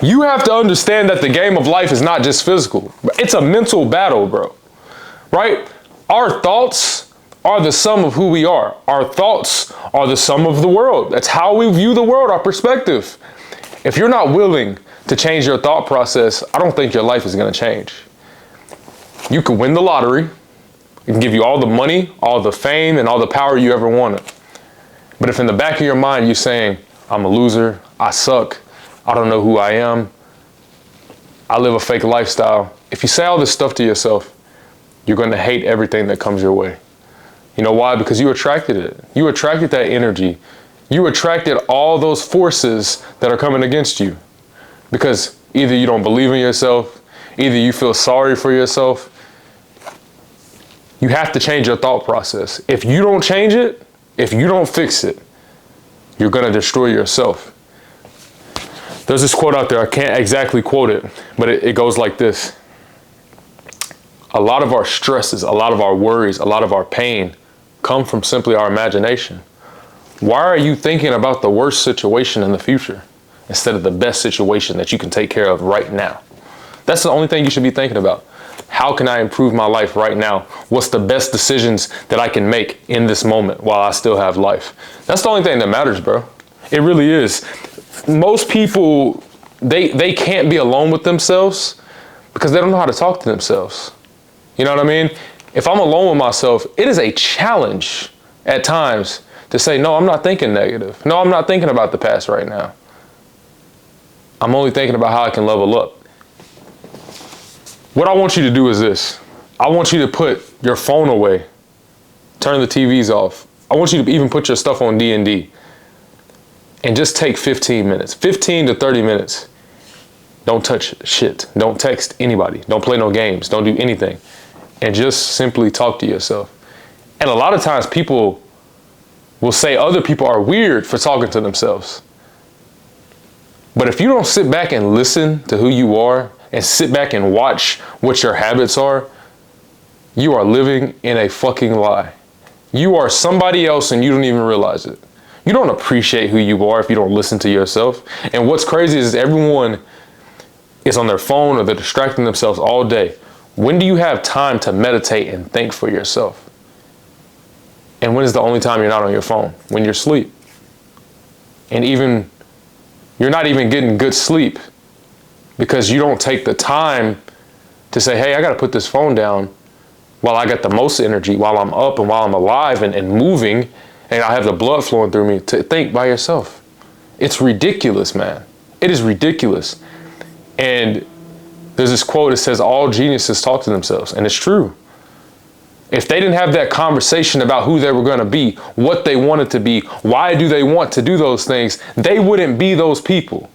You have to understand that the game of life is not just physical. It's a mental battle, bro. Right? Our thoughts are the sum of who we are. Our thoughts are the sum of the world. That's how we view the world, our perspective. If you're not willing to change your thought process, I don't think your life is going to change. You could win the lottery. It can give you all the money, all the fame, and all the power you ever wanted. But if in the back of your mind you're saying, I'm a loser, I suck, I don't know who I am, I live a fake lifestyle. If you say all this stuff to yourself, you're going to hate everything that comes your way. You know why? Because you attracted it. You attracted that energy. You attracted all those forces that are coming against you. Because either you don't believe in yourself, either you feel sorry for yourself. You have to change your thought process. If you don't change it, if you don't fix it, you're going to destroy yourself. There's this quote out there, I can't exactly quote it, but it goes like this. A lot of our stresses, a lot of our worries, a lot of our pain come from simply our imagination. Why are you thinking about the worst situation in the future instead of the best situation that you can take care of right now? That's the only thing you should be thinking about. How can I improve my life right now? What's the best decisions that I can make in this moment while I still have life? That's the only thing that matters, bro. It really is. Most people, they can't be alone with themselves because they don't know how to talk to themselves. You know what I mean? If I'm alone with myself, it is a challenge at times to say, no, I'm not thinking negative. No, I'm not thinking about the past right now. I'm only thinking about how I can level up. What I want you to do is this. I want you to put your phone away. Turn the TVs off. I want you to even put your stuff on D&D. And just take 15 minutes, 15 to 30 minutes. Don't touch shit. Don't text anybody. Don't play no games. Don't do anything. And just simply talk to yourself. And a lot of times people will say other people are weird for talking to themselves. But if you don't sit back and listen to who you are and sit back and watch what your habits are, you are living in a fucking lie. You are somebody else and you don't even realize it. You don't appreciate who you are if you don't listen to yourself. And what's crazy is everyone is on their phone or they're distracting themselves all day. When do you have time to meditate and think for yourself? And when is the only time you're not on your phone? When you're asleep. And even, you're not even getting good sleep because you don't take the time to say, hey, I got to put this phone down while I got the most energy, while I'm up and while I'm alive and moving, and I have the blood flowing through me, to think by yourself. It's ridiculous, man. It is ridiculous. And there's this quote that says all geniuses talk to themselves, and it's true. If they didn't have that conversation about who they were going to be, what they wanted to be, why do they want to do those things, they wouldn't be those people.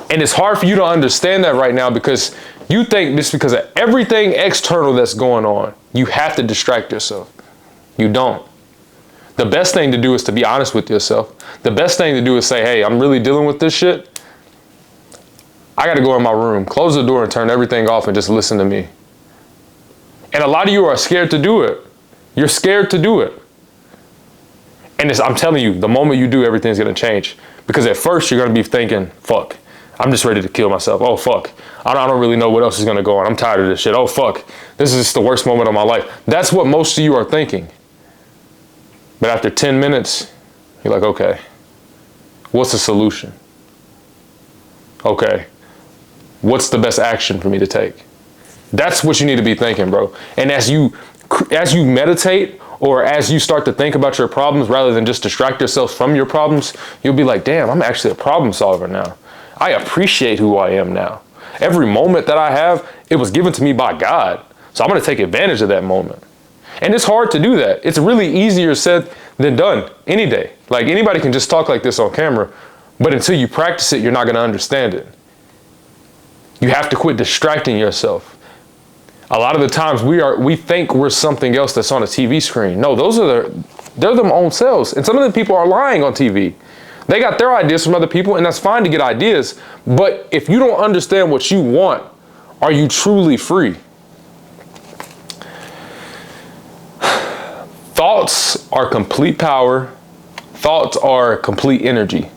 And it's hard for you to understand that right now because you think just because of everything external that's going on, you have to distract yourself. You don't. The best thing to do is to be honest with yourself. The best thing to do is say, hey, I'm really dealing with this shit. I got to go in my room, close the door and turn everything off and just listen to me. And a lot of you are scared to do it. You're scared to do it. And I'm telling you, the moment you do, everything's going to change. Because at first you're going to be thinking, fuck, I'm just ready to kill myself. Oh, fuck. I don't really know what else is going to go on. I'm tired of this shit. Oh, fuck. This is just the worst moment of my life. That's what most of you are thinking. But after 10 minutes, you're like, okay, what's the solution? Okay, what's the best action for me to take? That's what you need to be thinking, bro. And as you meditate or as you start to think about your problems rather than just distract yourself from your problems, you'll be like, damn, I'm actually a problem solver now. I appreciate who I am now. Every moment that I have, it was given to me by God. So I'm going to take advantage of that moment. And it's hard to do that. It's really easier said than done any day. Like anybody can just talk like this on camera, but until you practice it, you're not going to understand it. You have to quit distracting yourself. A lot of the times we think we're something else that's on a TV screen. No, they're their own selves. And some of the people are lying on TV. They got their ideas from other people, and that's fine to get ideas. But if you don't understand what you want, are you truly free? Thoughts are complete power. Thoughts are complete energy.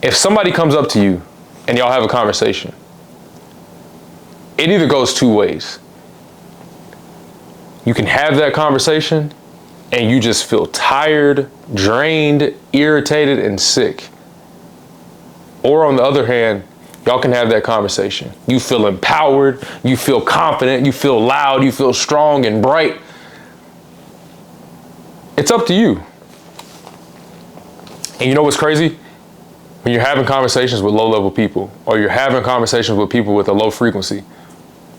If somebody comes up to you and y'all have a conversation, it either goes two ways. You can have that conversation and you just feel tired, drained, irritated, and sick. Or on the other hand, y'all can have that conversation. You feel empowered, you feel confident, you feel loud, you feel strong and bright. It's up to you. And you know what's crazy? When you're having conversations with low-level people, or you're having conversations with people with a low frequency,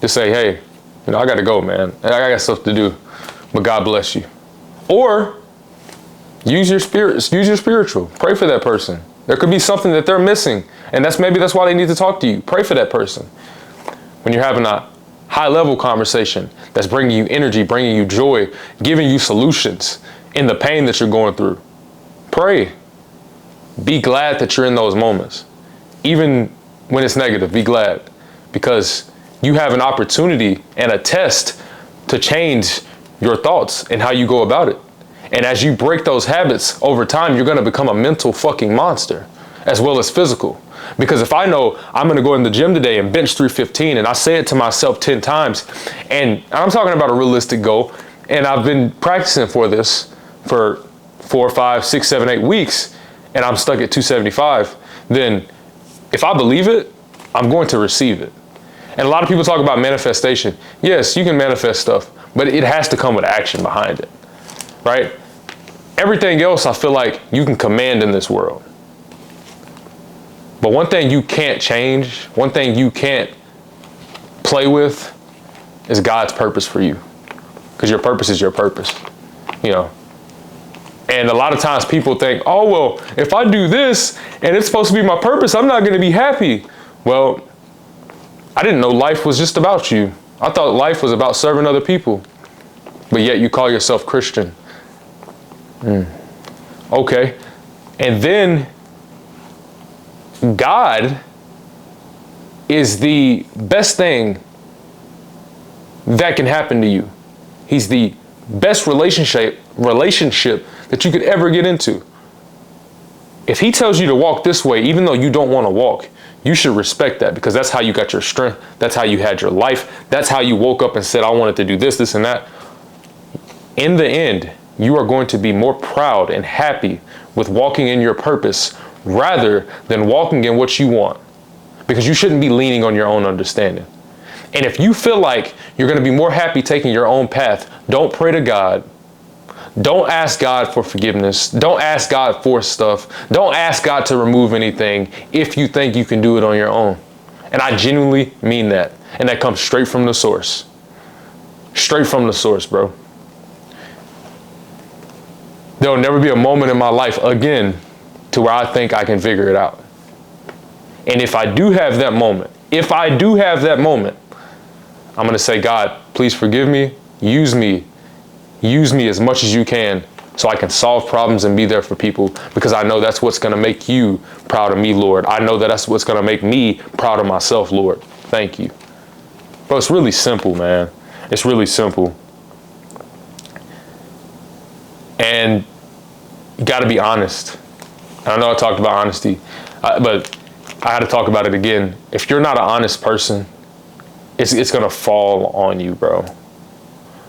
just say, hey, I got to go, man. I got stuff to do, but God bless you. Or use your spiritual. Pray for that person. There could be something that they're missing, and maybe that's why they need to talk to you. Pray for that person. When you're having a high-level conversation that's bringing you energy, bringing you joy, giving you solutions in the pain that you're going through, pray. Be glad that you're in those moments. Even when it's negative, be glad, because you have an opportunity and a test to change your thoughts and how you go about it. And as you break those habits over time, you're going to become a mental fucking monster as well as physical. Because if I know I'm going to go in the gym today and bench 315 and I say it to myself 10 times, and I'm talking about a realistic goal, and I've been practicing for this for 4, 5, 6, 7, 8 weeks, and I'm stuck at 275, then if I believe it, I'm going to receive it. And a lot of people talk about manifestation. Yes, you can manifest stuff, but it has to come with action behind it, right? Everything else I feel like you can command in this world. But one thing you can't change, one thing you can't play with is God's purpose for you. Because your purpose is your purpose, And a lot of times people think, oh, well, if I do this and it's supposed to be my purpose, I'm not going to be happy. Well, I didn't know life was just about you. I thought life was about serving other people. But yet you call yourself Christian. Okay. And then God is the best thing that can happen to you. He's the best relationship that you could ever get into. If he tells you to walk this way, even though you don't want to walk, you should respect that, because that's how you got your strength. That's how you had your life. That's how you woke up and said, I wanted to do this, this, and that. In the end, you are going to be more proud and happy with walking in your purpose rather than walking in what you want, because you shouldn't be leaning on your own understanding. And if you feel like you're going to be more happy taking your own path, don't pray to God. Don't ask God for forgiveness. Don't ask God for stuff. Don't ask God to remove anything if you think you can do it on your own. And I genuinely mean that. And that comes straight from the source. Straight from the source, bro. There'll never be a moment in my life again to where I think I can figure it out. And if I do have that moment, I'm going to say, God, please forgive me. Use me as much as you can so I can solve problems and be there for people, because I know that's what's going to make you proud of me, Lord. I know that's what's going to make me proud of myself, Lord. Thank you. Bro, it's really simple, man. It's really simple. And you got to be honest. I know I talked about honesty, but I had to talk about it again. If you're not an honest person, it's going to fall on you, bro.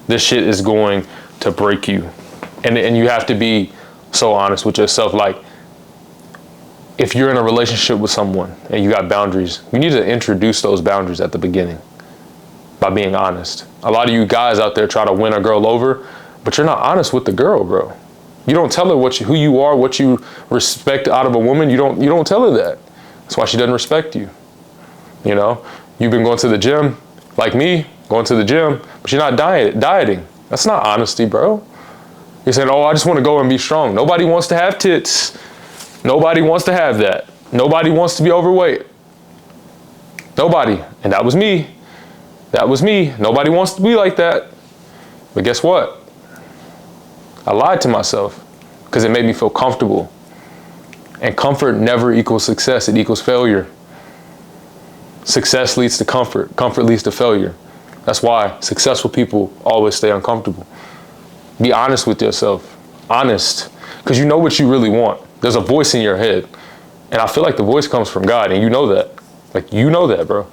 This shit is going to break you. And you have to be so honest with yourself. Like, if you're in a relationship with someone and you got boundaries, you need to introduce those boundaries at the beginning by being honest. A lot of you guys out there try to win a girl over, but you're not honest with the girl, bro. You don't tell her who you are, what you respect out of a woman. You don't tell her that. That's why she doesn't respect you. You've been going to the gym, like me, going to the gym, but you're not dieting. That's not honesty, bro. You're saying, oh, I just want to go and be strong. Nobody wants to have tits. Nobody wants to have that. Nobody wants to be overweight. Nobody. And that was me. Nobody wants to be like that. But guess what? I lied to myself because it made me feel comfortable. And comfort never equals success. It equals failure. Success leads to comfort. Comfort leads to failure. That's why successful people always stay uncomfortable. Be honest with yourself. Honest. Because you know what you really want. There's a voice in your head. And I feel like the voice comes from God, and you know that. Like, you know that, bro.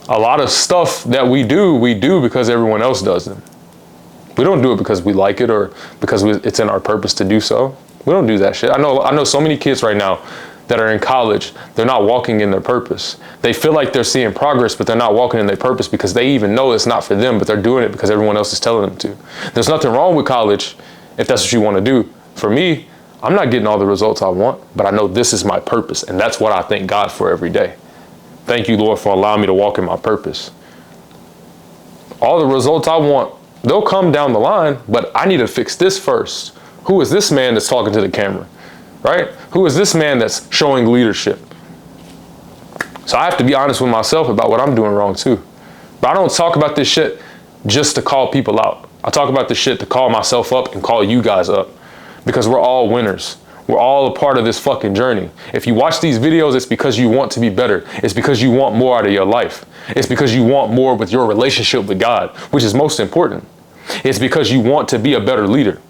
A lot of stuff that we do because everyone else does them. We don't do it because we like it or because it's in our purpose to do so. We don't do that shit. I know so many kids right now that are in college, they're not walking in their purpose. They feel like they're seeing progress, but they're not walking in their purpose because they even know it's not for them, but they're doing it because everyone else is telling them to. There's nothing wrong with college if that's what you want to do. For me, I'm not getting all the results I want, but I know this is my purpose, and that's what I thank God for every day. Thank you, Lord, for allowing me to walk in my purpose. All the results I want, they'll come down the line, but I need to fix this first. Who is this man that's talking to the camera, right? Who is this man that's showing leadership? So I have to be honest with myself about what I'm doing wrong too. But I don't talk about this shit just to call people out. I talk about this shit to call myself up and call you guys up, because we're all winners. We're all a part of this fucking journey. If you watch these videos, it's because you want to be better. It's because you want more out of your life. It's because you want more with your relationship with God, which is most important. It's because you want to be a better leader.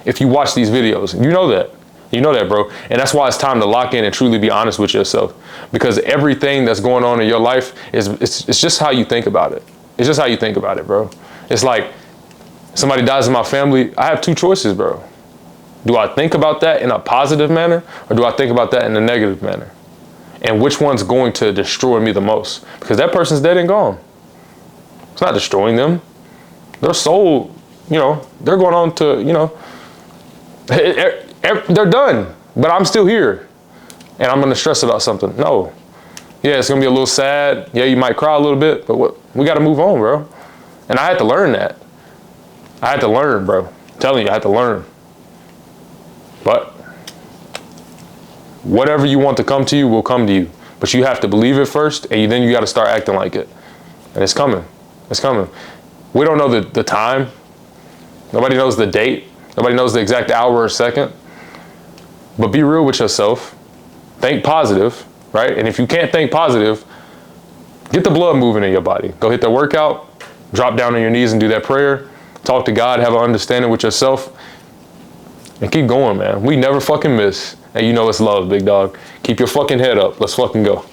If you watch these videos, you know that. You know that, bro. And that's why it's time to lock in and truly be honest with yourself. Because everything that's going on in your life it's just how you think about it. It's just how you think about it, bro. It's like somebody dies in my family. I have two choices, bro. Do I think about that in a positive manner, or do I think about that in a negative manner? And which one's going to destroy me the most? Because that person's dead and gone. It's not destroying them. Their soul, they're going on to, they're done, but I'm still here. And I'm going to stress about something. No. Yeah, it's going to be a little sad. Yeah, you might cry a little bit, but we got to move on, bro. And I had to learn that. I had to learn, bro. I'm telling you, I had to learn. But whatever you want to come to you will come to you. But you have to believe it first, and then you got to start acting like it. And it's coming. It's coming. We don't know the time. Nobody knows the date. Nobody knows the exact hour or second. But be real with yourself. Think positive, right? And if you can't think positive, get the blood moving in your body. Go hit the workout, drop down on your knees and do that prayer. Talk to God, have an understanding with yourself. And keep going, man. We never fucking miss. And you know it's love, big dog. Keep your fucking head up. Let's fucking go.